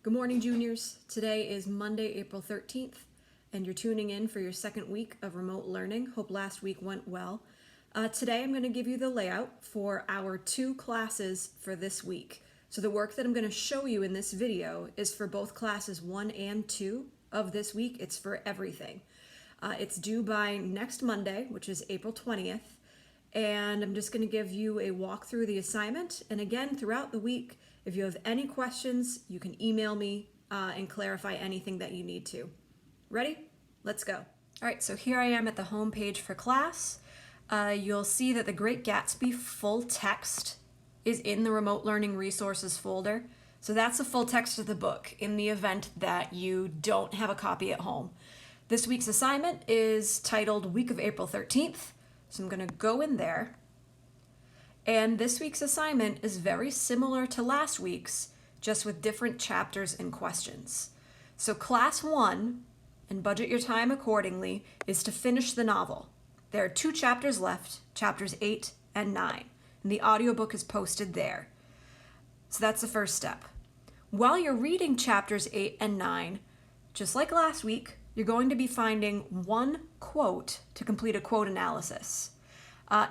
Good morning, juniors. Today is Monday, April 13th, and you're tuning in for your second week of remote learning. Hope last week went well. Today I'm going to give you the layout for our 2 classes for this week. So the work that I'm going to show you in this video is for both classes 1 and 2 of this week. It's for everything. It's due by next Monday, which is April 20th, and I'm just going to give you a walk through the assignment. And again, throughout the week, if you have any questions, you can email me and clarify anything that you need to. Ready? Let's go. All right, so here I am at the home page for class. You'll see that The Great Gatsby full text is in the Remote Learning Resources folder. So that's the full text of the book in the event that you don't have a copy at home. This week's assignment is titled Week of April 13th. So I'm going to go in there. And this week's assignment is very similar to last week's, just with different chapters and questions. So class 1, and budget your time accordingly, is to finish the novel. There are 2 chapters left, chapters 8 and 9, and the audiobook is posted there. So that's the first step. While you're reading chapters 8 and 9, just like last week, you're going to be finding one quote to complete a quote analysis.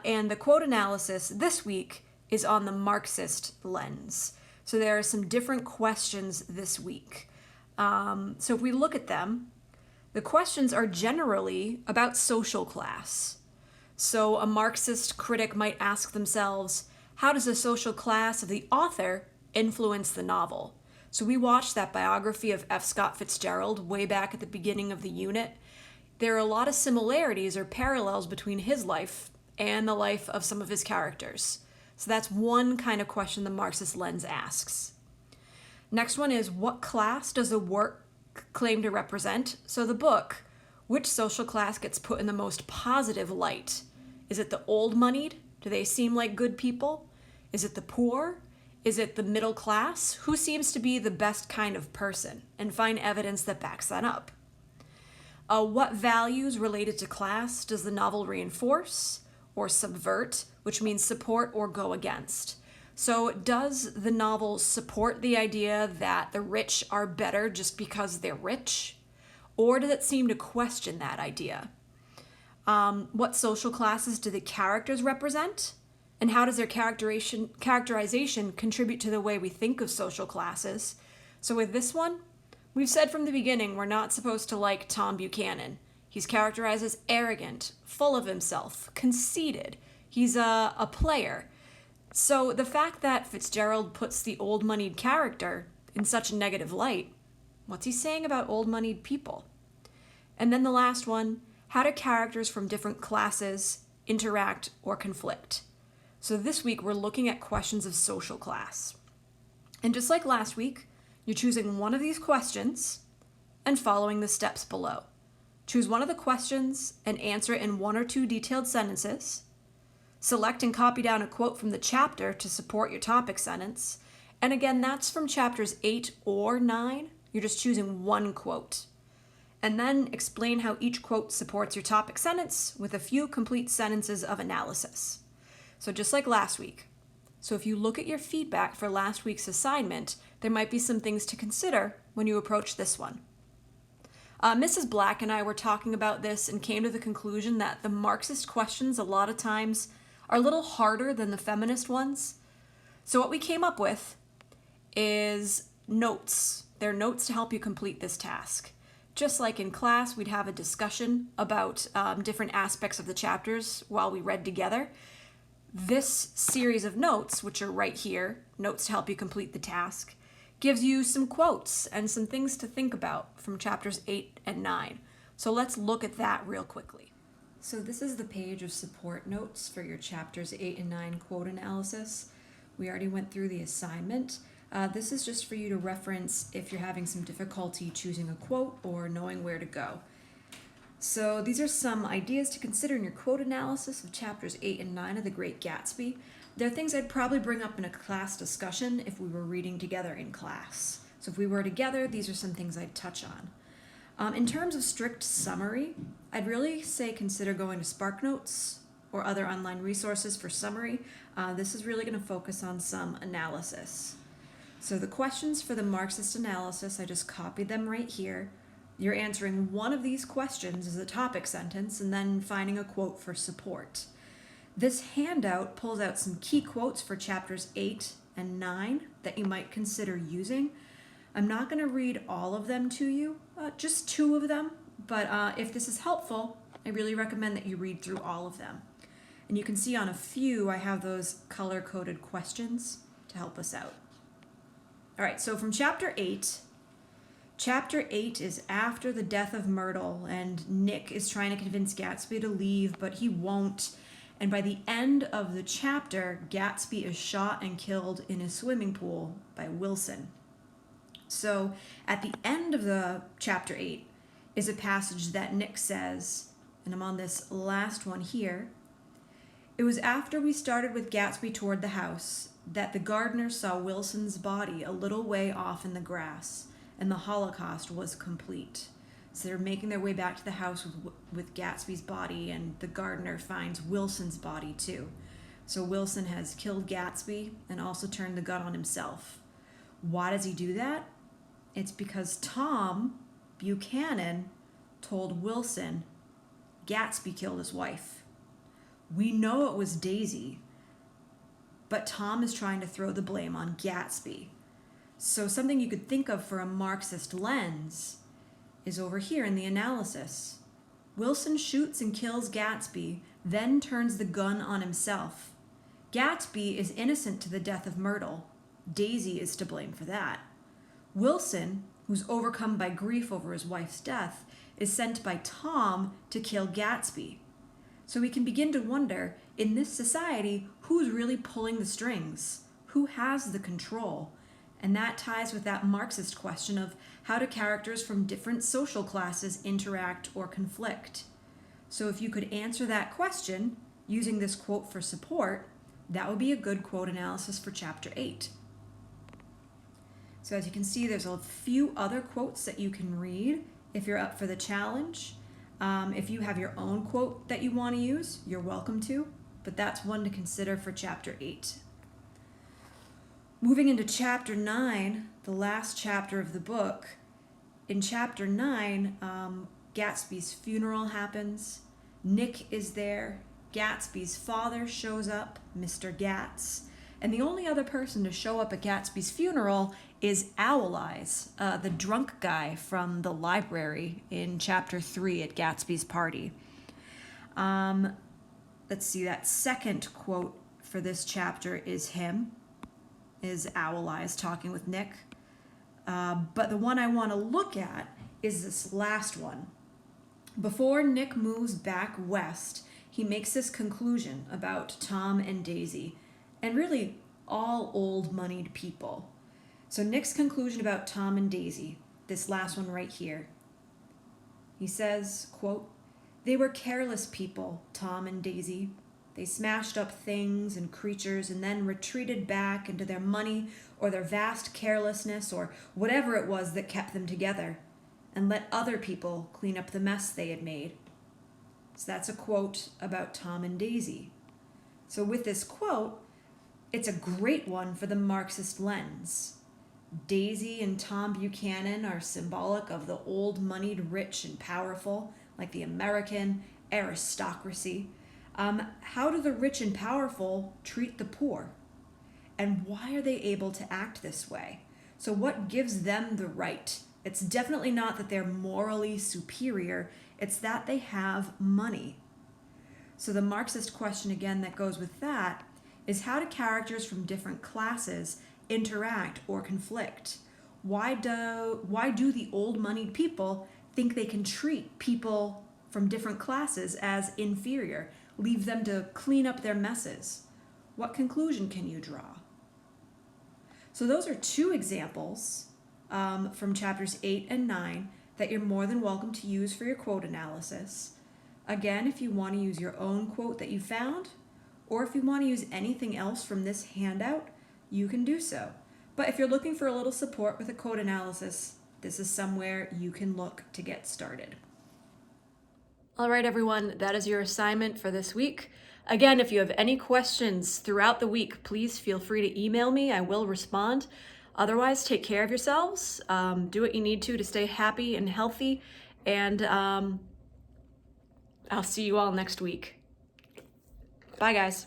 And the quote analysis this week is on the Marxist lens. So there are some different questions this week. So if we look at them, the questions are generally about social class. So a Marxist critic might ask themselves, how does the social class of the author influence the novel? So we watched that biography of F. Scott Fitzgerald way back at the beginning of the unit. There are a lot of similarities or parallels between his life and the life of some of his characters. So that's one kind of question the Marxist lens asks. Next one is, what class does the work claim to represent? So the book, which social class gets put in the most positive light? Is it the old-moneyed? Do they seem like good people? Is it the poor? Is it the middle class? Who seems to be the best kind of person? And find evidence that backs that up. What values related to class does the novel reinforce or subvert, which means support or go against? So does the novel support the idea that the rich are better just because they're rich? Or does it seem to question that idea? What social classes do the characters represent? And how does their characterization contribute to the way we think of social classes? So with this one, we've said from the beginning we're not supposed to like Tom Buchanan. He's characterized as arrogant, full of himself, conceited. He's a player. So the fact that Fitzgerald puts the old-moneyed character in such a negative light, what's he saying about old-moneyed people? And then the last one, how do characters from different classes interact or conflict? So this week we're looking at questions of social class. And just like last week, you're choosing one of these questions and following the steps below. Choose one of the questions and answer it in 1 or 2 detailed sentences. Select and copy down a quote from the chapter to support your topic sentence. And again, that's from chapters 8 or 9. You're just choosing one quote. And then explain how each quote supports your topic sentence with a few complete sentences of analysis. So just like last week. So if you look at your feedback for last week's assignment, there might be some things to consider when you approach this one. Mrs. Black and I were talking about this and came to the conclusion that the Marxist questions a lot of times are a little harder than the feminist ones. So what we came up with is notes. They're notes to help you complete this task. Just like in class, we'd have a discussion about different aspects of the chapters while we read together. This series of notes, which are right here, notes to help you complete the task, gives you some quotes and some things to think about from chapters 8 and 9. So let's look at that real quickly. So this is the page of support notes for your chapters 8 and 9 quote analysis. We already went through the assignment. This is just for you to reference if you're having some difficulty choosing a quote or knowing where to go. So these are some ideas to consider in your quote analysis of chapters 8 and 9 of The Great Gatsby. They're things I'd probably bring up in a class discussion if we were reading together in class. So if we were together, these are some things I'd touch on. In terms of strict summary, I'd really say consider going to SparkNotes or other online resources for summary. This is really going to focus on some analysis. So the questions for the Marxist analysis, I just copied them right here. You're answering one of these questions as a topic sentence and then finding a quote for support. This handout pulls out some key quotes for chapters 8 and 9 that you might consider using. I'm not going to read all of them to you, just 2 of them, but if this is helpful, I really recommend that you read through all of them. And you can see on a few, I have those color-coded questions to help us out. All right, so from chapter 8 is after the death of Myrtle, and Nick is trying to convince Gatsby to leave, but he won't. And by the end of the chapter, Gatsby is shot and killed in his swimming pool by Wilson. So at the end of the chapter 8 is a passage that Nick says, and I'm on this last one here. It was after we started with Gatsby toward the house that the gardener saw Wilson's body a little way off in the grass, and the Holocaust was complete. So they're making their way back to the house with Gatsby's body, and the gardener finds Wilson's body too. So Wilson has killed Gatsby and also turned the gun on himself. Why does he do that? It's because Tom Buchanan told Wilson Gatsby killed his wife. We know it was Daisy, but Tom is trying to throw the blame on Gatsby. So something you could think of for a Marxist lens is over here in the analysis. Wilson shoots and kills Gatsby, then turns the gun on himself. Gatsby is innocent to the death of Myrtle. Daisy is to blame for that. Wilson, who's overcome by grief over his wife's death, is sent by Tom to kill Gatsby. So we can begin to wonder, in this society, who's really pulling the strings? Who has the control? And that ties with that Marxist question of how do characters from different social classes interact or conflict? So if you could answer that question using this quote for support, that would be a good quote analysis for chapter 8. So as you can see, there's a few other quotes that you can read if you're up for the challenge. If you have your own quote that you want to use, you're welcome to, but that's one to consider for chapter 8. Moving into chapter 9, the last chapter of the book. In chapter 9, Gatsby's funeral happens. Nick is there. Gatsby's father shows up, Mr. Gats. And the only other person to show up at Gatsby's funeral is Owl Eyes, the drunk guy from the library in chapter 3 at Gatsby's party. Let's see, that second quote for this chapter is Owl Eyes talking with Nick. But the one I want to look at is this last one. Before Nick moves back west, he makes this conclusion about Tom and Daisy, and really all old moneyed people. So Nick's conclusion about Tom and Daisy, this last one right here. He says, quote, "They were careless people, Tom and Daisy. They smashed up things and creatures and then retreated back into their money or their vast carelessness or whatever it was that kept them together, and let other people clean up the mess they had made." So that's a quote about Tom and Daisy. So with this quote, it's a great one for the Marxist lens. Daisy and Tom Buchanan are symbolic of the old moneyed rich and powerful, like the American aristocracy. How do the rich and powerful treat the poor? And why are they able to act this way? So what gives them the right? It's definitely not that they're morally superior, it's that they have money. So the Marxist question again that goes with that is, how do characters from different classes interact or conflict? Why do the old moneyed people think they can treat people from different classes as inferior, leave them to clean up their messes? What conclusion can you draw? So those are 2 examples from chapters 8 and 9 that you're more than welcome to use for your quote analysis. Again, if you want to use your own quote that you found, or if you want to use anything else from this handout, you can do so. But if you're looking for a little support with a quote analysis, this is somewhere you can look to get started. All right, everyone, that is your assignment for this week. Again, if you have any questions throughout the week, please feel free to email me. I will respond. Otherwise, take care of yourselves, do what you need to stay happy and healthy, and I'll see you all next week. Bye, guys.